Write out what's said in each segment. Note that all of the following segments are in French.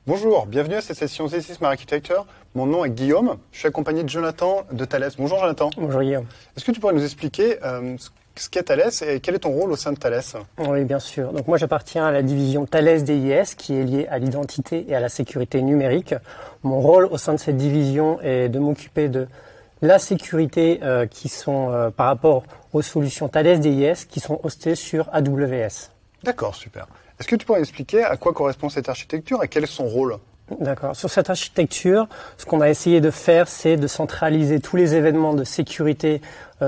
Bonjour, bienvenue à cette session This is my Architecture. Mon nom est Guillaume, je suis accompagné de Jonathan de Thales. Bonjour Jonathan. Bonjour Guillaume. Est-ce que tu pourrais nous expliquer ce qu'est Thales et quel est ton rôle au sein de Thales? Oui, bien sûr. Donc moi j'appartiens à la division Thales DIS qui est liée à l'identité et à la sécurité numérique. Mon rôle au sein de cette division est de m'occuper de la sécurité qui sont par rapport aux solutions Thales DIS qui sont hostées sur AWS. D'accord, super. Est-ce que tu pourrais expliquer à quoi correspond cette architecture et quel est son rôle? D'accord. Sur cette architecture, ce qu'on a essayé de faire, c'est de centraliser tous les événements de sécurité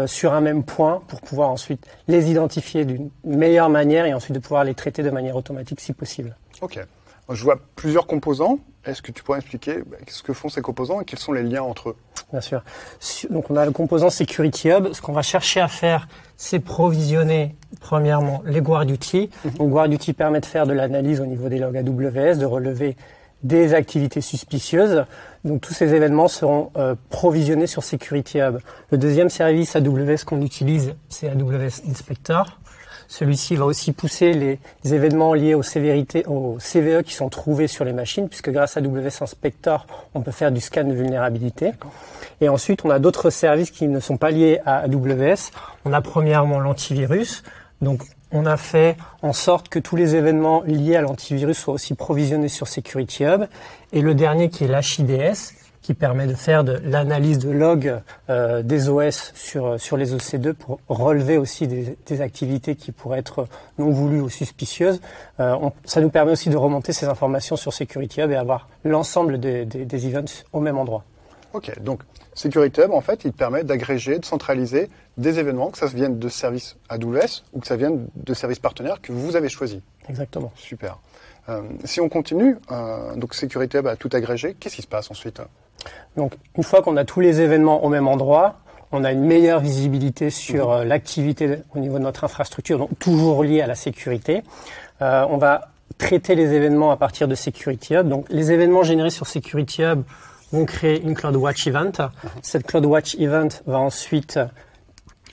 sur un même point pour pouvoir ensuite les identifier d'une meilleure manière et ensuite de pouvoir les traiter de manière automatique si possible. Ok. Je vois plusieurs composants. Est-ce que tu pourrais expliquer ce que font ces composants et quels sont les liens entre eux? Bien sûr. Donc on a le composant Security Hub. Ce qu'on va chercher à faire, c'est provisionner premièrement les GuardDuty. Donc GuardDuty permet de faire de l'analyse au niveau des logs AWS, de relever des activités suspicieuses. Donc tous ces événements seront provisionnés sur Security Hub. Le deuxième service AWS qu'on utilise, c'est AWS Inspector. Celui-ci va aussi pousser les événements liés aux CVE qui sont trouvés sur les machines, puisque grâce à AWS Inspector, on peut faire du scan de vulnérabilité. Et ensuite, on a d'autres services qui ne sont pas liés à AWS. On a premièrement l'antivirus. Donc, on a fait en sorte que tous les événements liés à l'antivirus soient aussi provisionnés sur Security Hub. Et le dernier qui est l'HIDS, qui permet de faire de l'analyse de log des OS sur les OC2 pour relever aussi des activités qui pourraient être non voulues ou suspicieuses. Ça nous permet aussi de remonter ces informations sur Security Hub et avoir l'ensemble des events au même endroit. Ok, donc Security Hub, en fait, il permet d'agréger, de centraliser des événements, que ça vienne de services AWS ou que ça vienne de services partenaires que vous avez choisis. Exactement. Super. Si on continue, donc Security Hub a tout agrégé, qu'est-ce qui se passe ensuite? Donc, une fois qu'on a tous les événements au même endroit, on a une meilleure visibilité sur l'activité au niveau de notre infrastructure, donc toujours liée à la sécurité. On va traiter les événements à partir de Security Hub. Donc, les événements générés sur Security Hub vont créer une CloudWatch Event. Cette CloudWatch Event va ensuite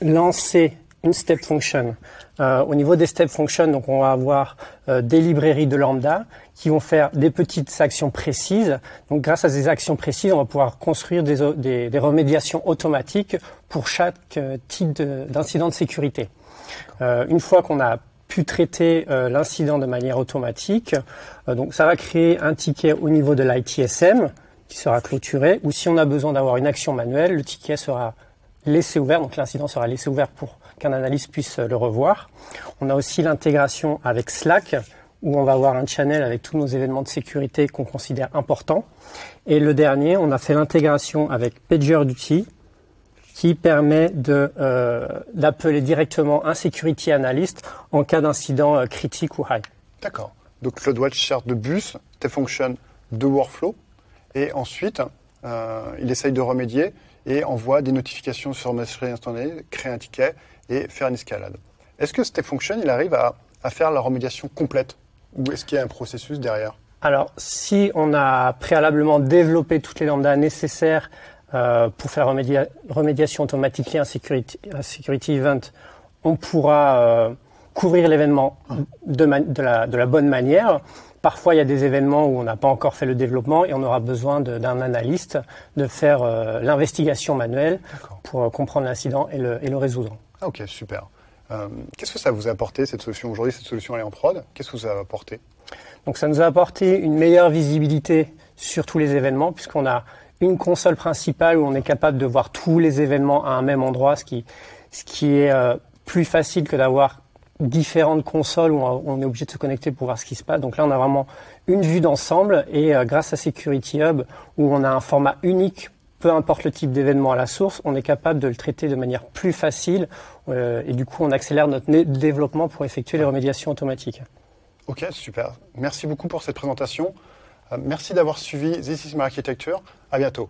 lancer une step function. Au niveau des step functions, donc on va avoir des librairies de lambda qui vont faire des petites actions précises. Donc grâce à ces actions précises, on va pouvoir construire des remédiations automatiques pour chaque type d'incident de sécurité. Une fois qu'on a pu traiter l'incident de manière automatique, donc ça va créer un ticket au niveau de l'ITSM qui sera clôturé, ou si on a besoin d'avoir une action manuelle, le ticket sera laissé ouvert, donc l'incident sera laissé ouvert pour qu'un analyste puisse le revoir. On a aussi l'intégration avec Slack, où on va avoir un channel avec tous nos événements de sécurité qu'on considère importants. Et le dernier, on a fait l'intégration avec PagerDuty, qui permet d'appeler directement un security analyst en cas d'incident critique ou high. D'accord. Donc CloudWatch sert de bus, step function de workflow, et ensuite, il essaye de remédier et envoie des notifications sur messagerie instantanée, crée un ticket et faire une escalade. Est-ce que Step Function, il arrive à faire la remédiation complète ou est-ce qu'il y a un processus derrière? Alors, si on a préalablement développé toutes les lambdas nécessaires pour faire remédiation automatique et un security event, on pourra couvrir l'événement de la bonne manière. Parfois, il y a des événements où on n'a pas encore fait le développement et on aura besoin d'un analyste de faire l'investigation manuelle pour comprendre l'incident et le résoudre. Ah, ok, super. Qu'est-ce que ça vous a apporté, cette solution? Aujourd'hui, cette solution elle est en prod. Qu'est-ce que ça a apporté? Donc, ça nous a apporté une meilleure visibilité sur tous les événements puisqu'on a une console principale où on est capable de voir tous les événements à un même endroit, ce qui est plus facile que d'avoir différentes consoles où on est obligé de se connecter pour voir ce qui se passe. Donc là, on a vraiment une vue d'ensemble et grâce à Security Hub, où on a un format unique, peu importe le type d'événement à la source, on est capable de le traiter de manière plus facile et du coup, on accélère notre développement pour effectuer les remédiations automatiques. Ok, super. Merci beaucoup pour cette présentation. Merci d'avoir suivi This is my Architecture. À bientôt.